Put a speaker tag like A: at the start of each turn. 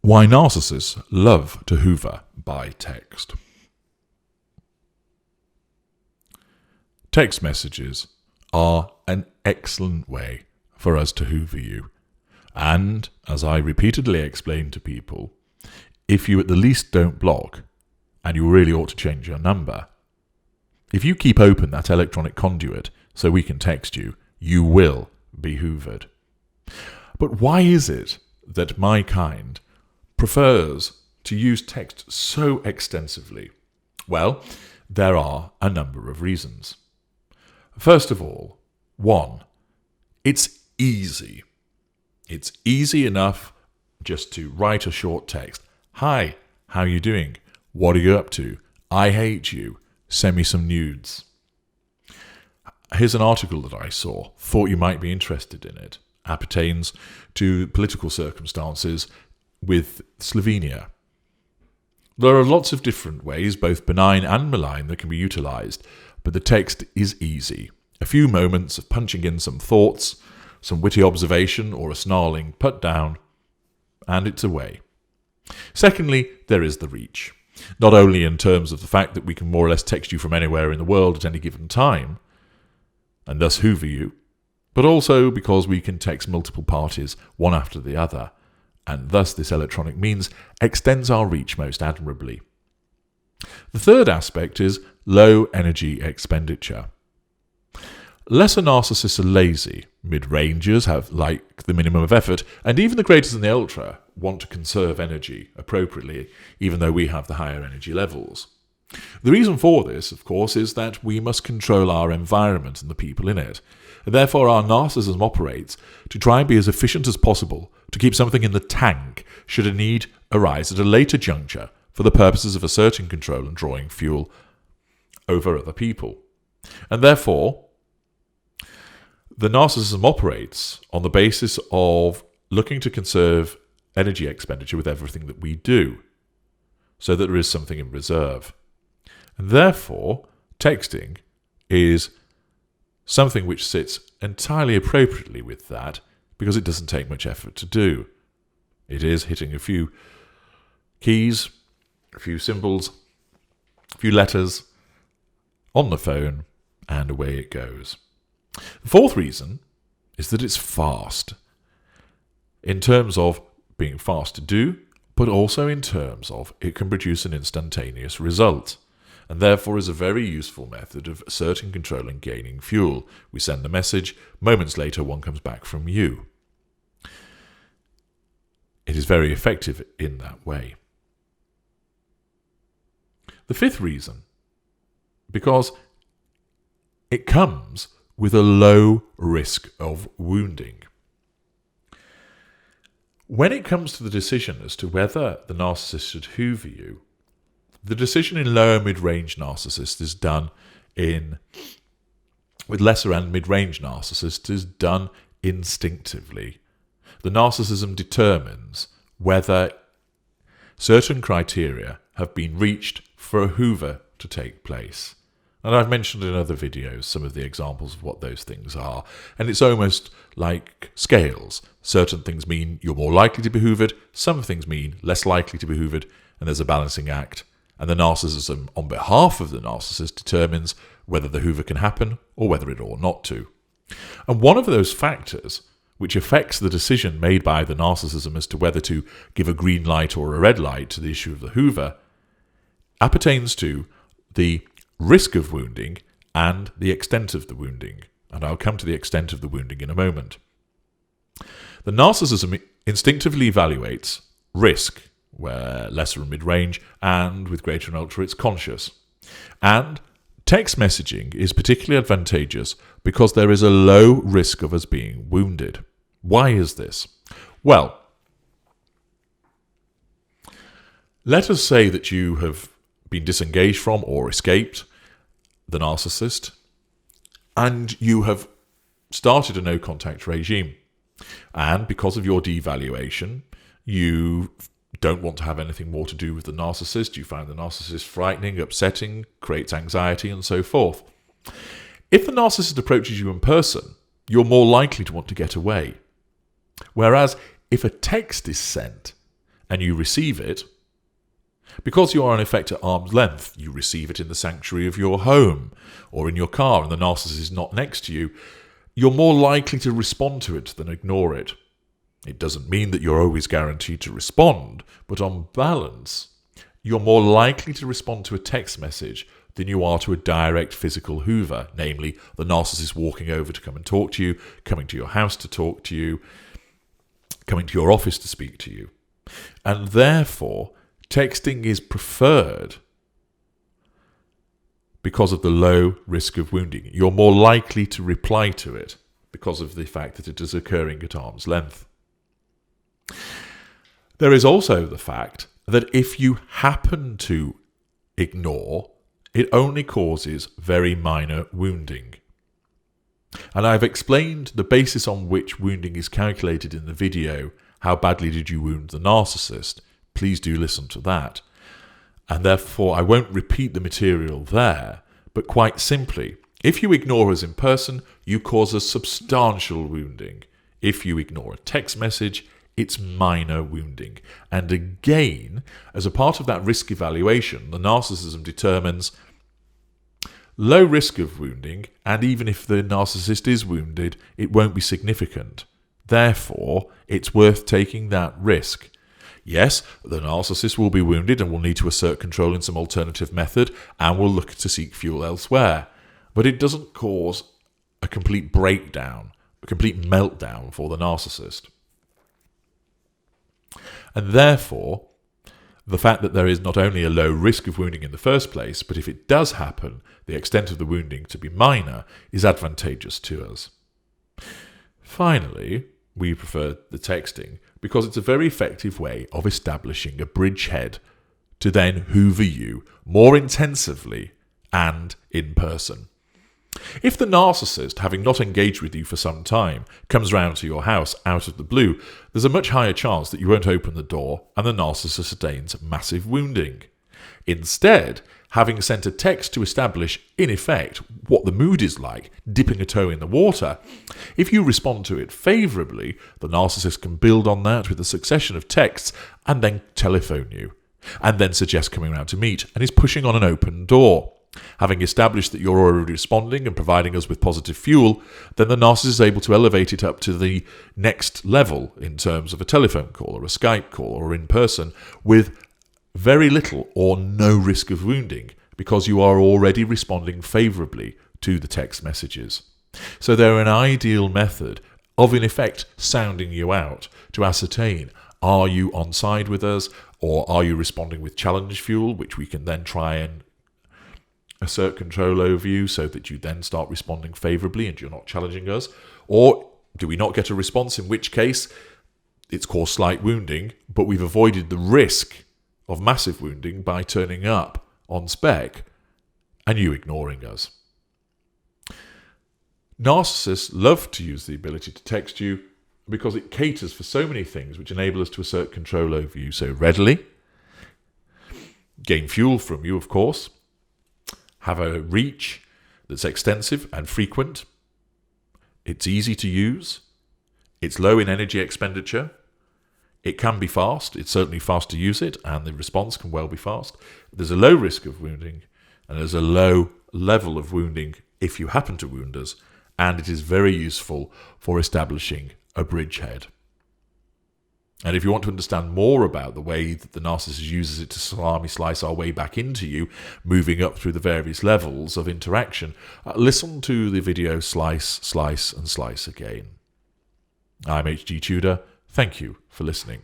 A: Why narcissists love to hoover by text. Text messages are an excellent way for us to hoover you. And, as I repeatedly explain to people, if you at the least don't block, and you really ought to change your number, if you keep open that electronic conduit so we can text you, you will be hoovered. But why is it that my kind prefers to use text so extensively? Well, there are a number of reasons. First of all, one, it's easy. It's easy enough just to write a short text. Hi, how are you doing? What are you up to? I hate you. Send me some nudes. Here's an article that I saw. Thought you might be interested in it. Appertains to political circumstances with Slovenia. There are lots of different ways, both benign and malign, that can be utilised, but the text is easy. A few moments of punching in some thoughts, some witty observation, or a snarling put down, and it's away. Secondly, there is the reach. Not only in terms of the fact that we can more or less text you from anywhere in the world at any given time, and thus hoover you, but also because we can text multiple parties, one after the other, and thus this electronic means extends our reach most admirably. The third aspect is low energy expenditure. Lesser narcissists are lazy, mid-rangers have like the minimum of effort, and even the greaters and the ultra want to conserve energy appropriately, even though we have the higher energy levels. The reason for this, of course, is that we must control our environment and the people in it. Therefore, our narcissism operates to try and be as efficient as possible to keep something in the tank should a need arise at a later juncture for the purposes of asserting control and drawing fuel over other people. And therefore, the narcissism operates on the basis of looking to conserve energy expenditure with everything that we do, so that there is something in reserve. And therefore, texting is something which sits entirely appropriately with that, because it doesn't take much effort to do. It is hitting a few keys, a few symbols, a few letters on the phone, and away it goes. The fourth reason is that it's fast, in terms of being fast to do, but also in terms of it can produce an instantaneous result, and therefore is a very useful method of asserting control and gaining fuel. We send a message, moments later one comes back from you. It is very effective in that way. The fifth reason, because it comes with a low risk of wounding. When it comes to the decision as to whether the narcissist should hoover you, the decision in lower mid-range narcissists is done with lesser and mid-range narcissists is done instinctively. The narcissism determines whether certain criteria have been reached for a hoover to take place. And I've mentioned in other videos some of the examples of what those things are. And it's almost like scales. Certain things mean you're more likely to be hoovered, some things mean less likely to be hoovered, and there's a balancing act. And the narcissism on behalf of the narcissist determines whether the hoover can happen or whether it ought not to. And one of those factors which affects the decision made by the narcissism as to whether to give a green light or a red light to the issue of the hoover appertains to the risk of wounding and the extent of the wounding. And I'll come to the extent of the wounding in a moment. The narcissism instinctively evaluates risk, where lesser and mid-range, and with greater and ultra it's conscious. And text messaging is particularly advantageous because there is a low risk of us being wounded. Why is this? Well, let us say that you have been disengaged from or escaped the narcissist, and you have started a no-contact regime. And because of your devaluation, you don't want to have anything more to do with the narcissist. You find the narcissist frightening, upsetting, creates anxiety, and so forth. If the narcissist approaches you in person, you're more likely to want to get away. Whereas if a text is sent and you receive it, because you are in effect at arm's length, you receive it in the sanctuary of your home or in your car and the narcissist is not next to you, you're more likely to respond to it than ignore it. It doesn't mean that you're always guaranteed to respond, but on balance, you're more likely to respond to a text message than you are to a direct physical Hoover, namely the narcissist walking over to come and talk to you, coming to your house to talk to you, coming to your office to speak to you. And therefore, texting is preferred because of the low risk of wounding. You're more likely to reply to it because of the fact that it is occurring at arm's length. There is also the fact that if you happen to ignore, it only causes very minor wounding. And I've explained the basis on which wounding is calculated in the video, How Badly Did You Wound the Narcissist? Please do listen to that. And therefore I won't repeat the material there, but quite simply, if you ignore us in person, you cause us substantial wounding. If you ignore a text message, it's minor wounding. And again, as a part of that risk evaluation, the narcissism determines low risk of wounding, and even if the narcissist is wounded, it won't be significant. Therefore, it's worth taking that risk. Yes, the narcissist will be wounded and will need to assert control in some alternative method and will look to seek fuel elsewhere. But it doesn't cause a complete breakdown, a complete meltdown for the narcissist. And therefore, the fact that there is not only a low risk of wounding in the first place, but if it does happen, the extent of the wounding to be minor is advantageous to us. Finally, we prefer the texting because it's a very effective way of establishing a bridgehead to then hoover you more intensively and in person. If the narcissist, having not engaged with you for some time, comes round to your house out of the blue, there's a much higher chance that you won't open the door and the narcissist sustains massive wounding. Instead, having sent a text to establish, in effect, what the mood is like, dipping a toe in the water, if you respond to it favourably, the narcissist can build on that with a succession of texts and then telephone you, and then suggest coming round to meet, and is pushing on an open door. Having established that you're already responding and providing us with positive fuel, then the narcissist is able to elevate it up to the next level in terms of a telephone call or a Skype call or in person with very little or no risk of wounding because you are already responding favourably to the text messages. So they're an ideal method of, in effect, sounding you out to ascertain, are you on side with us or are you responding with challenge fuel, which we can then try and assert control over you so that you then start responding favourably and you're not challenging us? Or do we not get a response, in which case it's caused slight wounding, but we've avoided the risk of massive wounding by turning up on spec and you ignoring us. Narcissists love to use the ability to text you because it caters for so many things which enable us to assert control over you so readily, gain fuel from you, of course, have a reach that's extensive and frequent, it's easy to use, it's low in energy expenditure, it can be fast, it's certainly fast to use it, and the response can well be fast. There's a low risk of wounding, and there's a low level of wounding if you happen to wound us, and it is very useful for establishing a bridgehead. And if you want to understand more about the way that the narcissist uses it to salami slice our way back into you, moving up through the various levels of interaction, listen to the video Slice, Slice and Slice again. I'm HG Tudor. Thank you for listening.